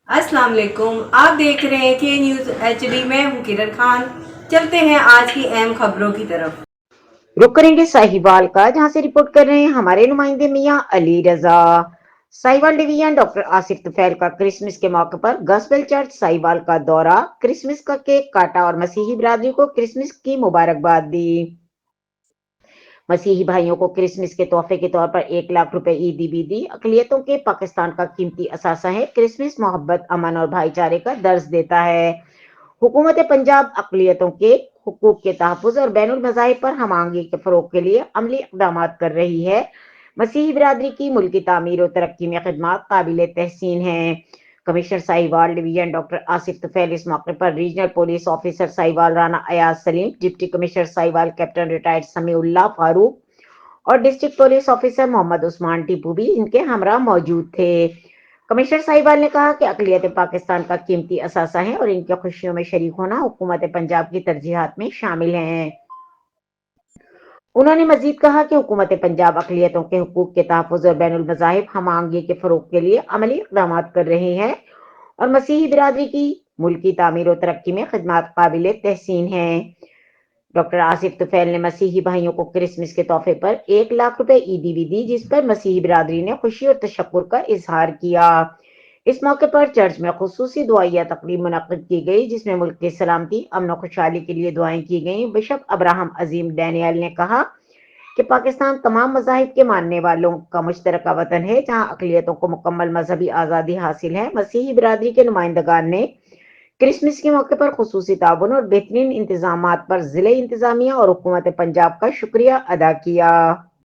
अस्सलाम वालेकुम। आप देख रहे हैं के न्यूज़ HD। मैं हूं किरण खान। चलते हैं आज की अहम खबरों की तरफ। रुक करेंगे साहिवाल का, जहां से रिपोर्ट कर रहे हैं हमारे नुमाइंदे मियां अली रजा। साहिवाल डिवीजन डॉक्टर आसिफ तुफैल का क्रिसमस के मौके पर गॉस्पेल चर्च साहिवाल का दौरा, क्रिसमस का केक काटा और मसीही बिरादरी को क्रिसमस की मुबारकबाद दी। मसीही भाइयों को क्रिसमस के तोहफे के तौर पर 1 लाख रुपए ईदी भी दी। अकलियतों के पाकिस्तान का कीमती असासा है। क्रिसमस मोहब्बत, अमन और भाईचारे का दर्ज देता है। हुकूमत पंजाब अक़लियतों के हुकूक के तहफ़्फ़ुज़ और बैनुल मज़ाहिब पर हम आहंगी के फ़रोग़ के लिए अमली इक़दाम कर रही है। मसीही बिरादरी की मुल्की तामीर और तरक्की में खिदमात काबिल तहसीन हैं। Commissioner Sahiwal division doctor Asif Tufail इस मौके पर regional police officer Sahiwal Rana Ayaz Saleem, deputy commissioner Sahiwal captain retired Samiullah Farooq और district police officer Mohammad Usman Tipu भी इनके हमरा मौजूद थे। कमिश्नर साहिवाल ने कहा कि अक़लियत पाकिस्तान का कीमती असासा है और इनकी खुशियों में शरीक होना हुकूमत पंजाब की तरजीहात में शामिल है। उन्होंने मजीद कहा कि हुकूमत पंजाब अक़लियतों के हुकूक के तहफ़्फ़ुज़ और बैनुल मज़ाहिब हम आहंगी के फ़रोग़ के लिए अमली इक़दाम कर रही है और मसीही बिरादरी की मुल्की तामीर और तरक्की में खिदमात काबिल तहसीन है। डॉक्टर आसिफ तुफैल ने मसीही भाइयों को क्रिसमस के तोहफे पर 1 लाख रुपए ईदी भी दी, जिस पर मसीही बिरादरी ने खुशी और तशक्कुर का इजहार किया। इस मौके पर चर्च में खुसूसी दुआइया तकरीब मुनक्किद की गई, जिसमें मुल्क की सलामती, अमन और खुशहाली के लिए दुआएं की गईं। बिशप अब्राहम अजीम डैनियल ने कहा कि पाकिस्तान तमाम मज़ाहिब के मानने वालों का मुश्तरका वतन है, जहां अक़लियतों को मुकम्मल मजहबी आज़ादी हासिल है। मसीही बिरादरी के नुमाइंदगान ने क्रिसमस के मौके पर खुसूसी ताउन और बेहतरीन इंतजामात पर ज़िले इंतजामिया और हुकूमत पंजाब का शुक्रिया अदा किया।